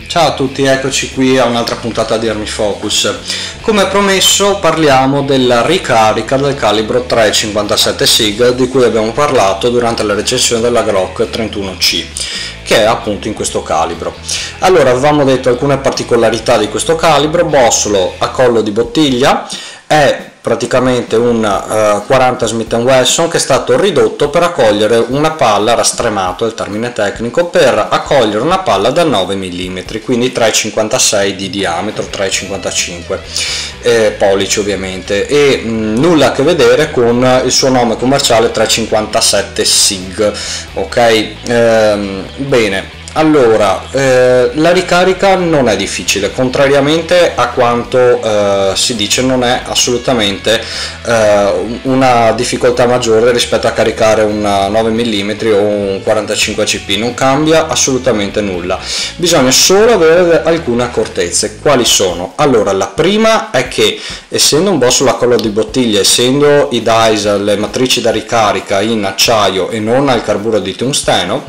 Ciao a tutti, eccoci qui a un'altra puntata di Army Focus. Come promesso parliamo della ricarica del calibro 357 SIG di cui abbiamo parlato durante la recensione della Glock 31C, che è appunto in questo calibro. Allora, avevamo detto alcune particolarità di questo calibro: bossolo a collo di bottiglia, è praticamente un 40 Smith & Wesson che è stato ridotto per accogliere una palla, rastremato è il termine tecnico, per accogliere una palla da 9 mm, quindi 3,56 di diametro, 3,55 pollici ovviamente, e nulla a che vedere con il suo nome commerciale 357 SIG, ok? Bene. Allora, la ricarica non è difficile, contrariamente a quanto si dice, non è assolutamente una difficoltà maggiore rispetto a caricare un 9 mm o un 45 CP, non cambia assolutamente nulla, bisogna solo avere alcune accortezze. Quali sono? Allora, la prima è che, essendo un bossolo a collo di bottiglia, essendo i dies, le matrici da ricarica in acciaio e non al carburo di tungsteno,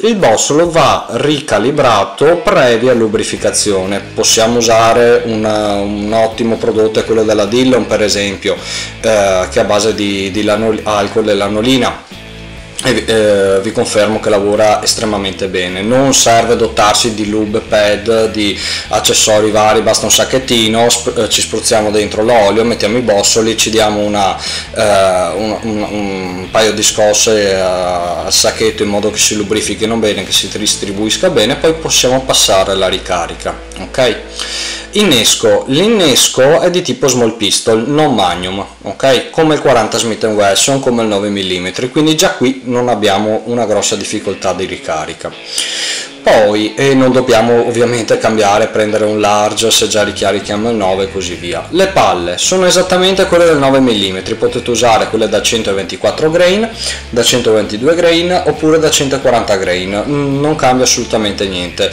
il bossolo va ricalibrato previa lubrificazione. Possiamo usare un ottimo prodotto, è quello della Dillon per esempio, che è a base di alcol e lanolina, e vi confermo che lavora estremamente bene. Non serve dotarsi di lube pad, di accessori vari, basta un sacchettino, ci spruzziamo dentro l'olio, mettiamo i bossoli, ci diamo un paio di scosse al sacchetto in modo che si lubrifichino bene, che si distribuisca bene, poi possiamo passare alla ricarica, ok? Innesco. L'innesco è di tipo small pistol, non magnum, ok? Come il 40 Smith & Wesson, come il 9 mm, quindi già qui non abbiamo una grossa difficoltà di ricarica. Poi non dobbiamo ovviamente cambiare, prendere un large se già ricarichiamo il 9 e così via. Le palle sono esattamente quelle del 9 mm, potete usare quelle da 124 grain, da 122 grain oppure da 140 grain, non cambia assolutamente niente.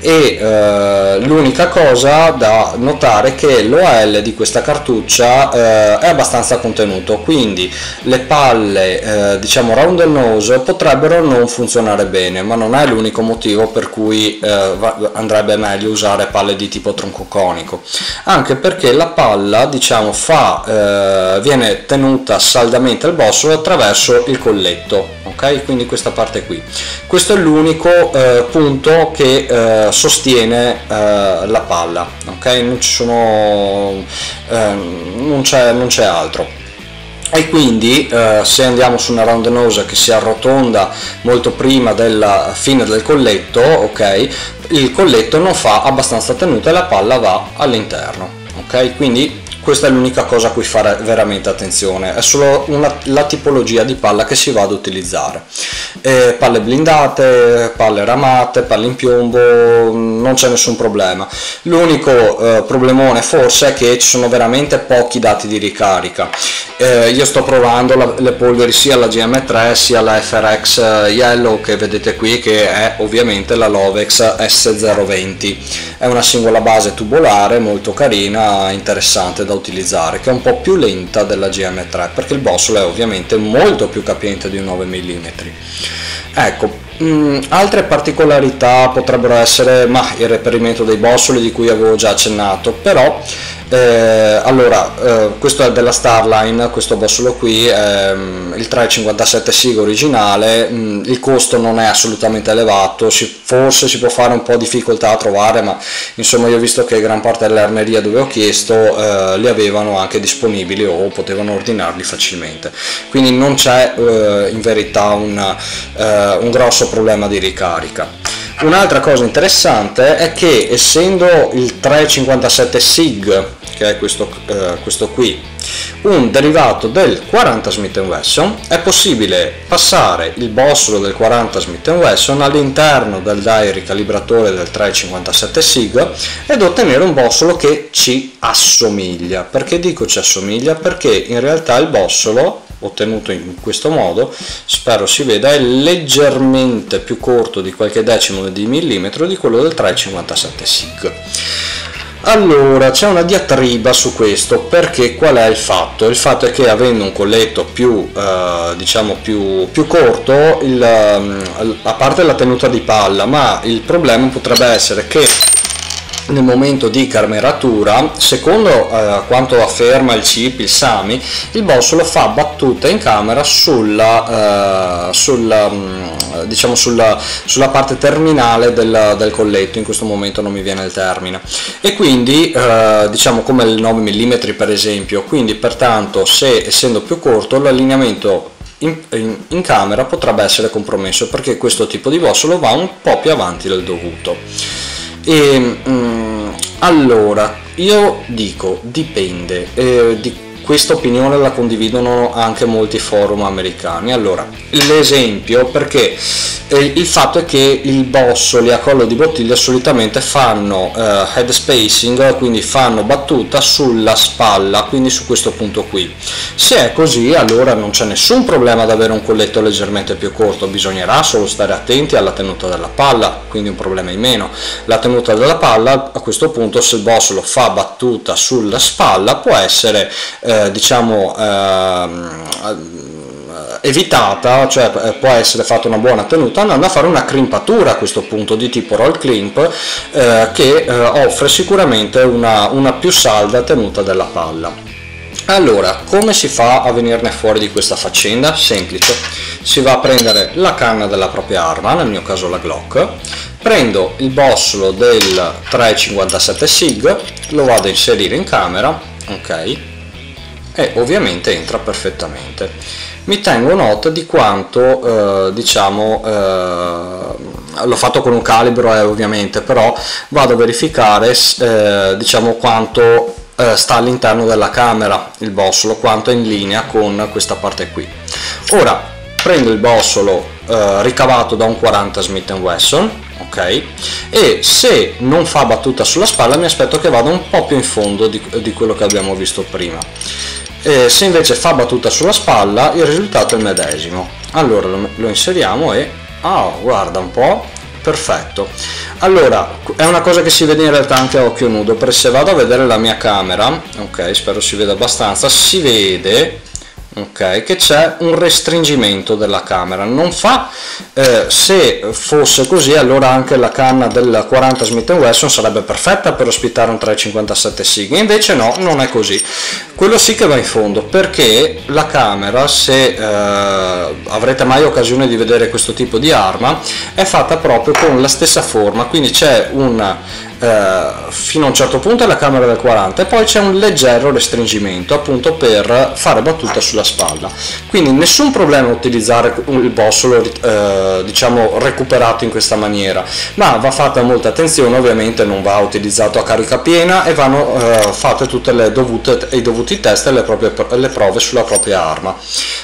E l'unica cosa da notare è che l'OL di questa cartuccia è abbastanza contenuto, quindi le palle diciamo round nose potrebbero non funzionare bene, ma non è l'unico motivo per cui andrebbe meglio usare palle di tipo tronco conico, anche perché la palla diciamo viene tenuta saldamente al bossolo attraverso il colletto, ok? Quindi questa parte qui, questo è l'unico punto che sostiene la palla, ok? Non c'è altro. E quindi se andiamo su una round nose che si arrotonda molto prima della fine del colletto, ok, il colletto non fa abbastanza tenuta e la palla va all'interno, ok? Quindi questa è l'unica cosa a cui fare veramente attenzione, è solo la tipologia di palla che si va ad utilizzare. Palle blindate, palle ramate, palle in piombo, non c'è nessun problema. L'unico problemone forse è che ci sono veramente pochi dati di ricarica. Io sto provando le polveri sia la GM3 sia la FRX Yellow, che vedete qui, che è ovviamente la Lovex S020, è una singola base tubolare molto carina, interessante da utilizzare, che è un po' più lenta della GM3 perché il bossolo è ovviamente molto più capiente di un 9 mm. Ecco, altre particolarità potrebbero essere il reperimento dei bossoli, di cui avevo già accennato, però allora questo è della Starline, questo bossolo qui è il 357 SIG originale, il costo non è assolutamente elevato, forse si può fare un po' difficoltà a trovare, ma insomma io ho visto che gran parte delle armerie dove ho chiesto li avevano anche disponibili o potevano ordinarli facilmente, quindi non c'è in verità un grosso problema di ricarica. Un'altra cosa interessante è che, essendo il 357 SIG, che è questo qui, un derivato del 40 Smith & Wesson, è possibile passare il bossolo del 40 Smith & Wesson all'interno del die ricalibratore del 357 SIG ed ottenere un bossolo che ci assomiglia. Perché dico ci assomiglia? Perché in realtà il bossolo ottenuto in questo modo, spero si veda, è leggermente più corto di qualche decimo di millimetro di quello del 357 SIG. Allora, c'è una diatriba su questo, perché qual è il fatto? Il fatto è che, avendo un colletto più diciamo più corto, a parte la tenuta di palla, ma il problema potrebbe essere che nel momento di carmeratura, secondo quanto afferma il CIP, il SAMI, il bossolo fa battuta in camera diciamo sulla parte terminale del colletto, in questo momento non mi viene il termine, e quindi diciamo come il 9 mm per esempio, quindi pertanto se essendo più corto l'allineamento in camera potrebbe essere compromesso, perché questo tipo di bossolo va un po' più avanti del dovuto. Allora io dico dipende, di questa opinione la condividono anche molti forum americani. Allora, l'esempio, perché il fatto è che i bossoli a collo di bottiglia solitamente fanno head spacing, quindi fanno battuta sulla spalla, quindi su questo punto qui. Se è così, allora non c'è nessun problema ad avere un colletto leggermente più corto, bisognerà solo stare attenti alla tenuta della palla, quindi un problema in meno. La tenuta della palla, a questo punto, se il bossolo fa battuta sulla spalla, può essere diciamo evitata, cioè può essere fatta una buona tenuta andando a fare una crimpatura a questo punto di tipo roll crimp, che offre sicuramente una più salda tenuta della palla. Allora, come si fa a venirne fuori di questa faccenda? Semplice, si va a prendere la canna della propria arma, nel mio caso la Glock, prendo il bossolo del 357 SIG, lo vado a inserire in camera, ok, e ovviamente entra perfettamente. Mi tengo nota di quanto diciamo l'ho fatto con un calibro ovviamente, però vado a verificare diciamo quanto sta all'interno della camera il bossolo, quanto è in linea con questa parte qui. Ora prendo il bossolo ricavato da un 40 Smith & Wesson, ok, e se non fa battuta sulla spalla mi aspetto che vada un po' più in fondo di quello che abbiamo visto prima. Se invece fa battuta sulla spalla il risultato è il medesimo. Allora lo inseriamo e guarda un po', perfetto. Allora è una cosa che si vede in realtà anche a occhio nudo, perché se vado a vedere la mia camera, ok, spero si veda abbastanza, si vede, ok, che c'è un restringimento della camera. Non fa se fosse così allora anche la canna del 40 Smith & Wesson sarebbe perfetta per ospitare un 357 SIG, invece no, non è così. Quello sì che va in fondo, perché la camera, se avrete mai occasione di vedere questo tipo di arma, è fatta proprio con la stessa forma, quindi c'è fino a un certo punto è la camera del 40 e poi c'è un leggero restringimento appunto per fare battuta sulla spalla, quindi nessun problema a utilizzare il bossolo diciamo recuperato in questa maniera, ma va fatta molta attenzione, ovviamente non va utilizzato a carica piena e vanno fatte tutte i dovuti test e le prove sulla propria arma.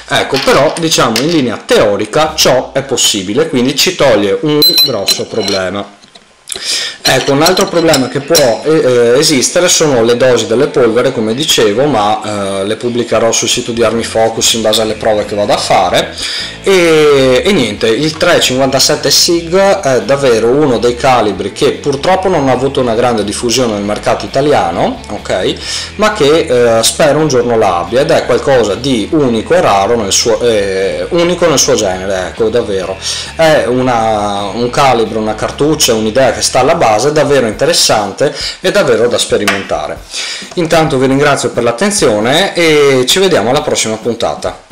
Ecco, però diciamo in linea teorica ciò è possibile, quindi ci toglie un grosso problema. Ecco, un altro problema che può esistere sono le dosi delle polvere, come dicevo, ma le pubblicherò sul sito di Army Focus in base alle prove che vado a fare. E niente, il 357 SIG è davvero uno dei calibri che purtroppo non ha avuto una grande diffusione nel mercato italiano, ok, ma che spero un giorno l'abbia, ed è qualcosa di unico e raro unico nel suo genere, ecco, davvero è un calibro, una cartuccia, un'idea che sta alla base, davvero interessante e davvero da sperimentare. Intanto vi ringrazio per l'attenzione e ci vediamo alla prossima puntata.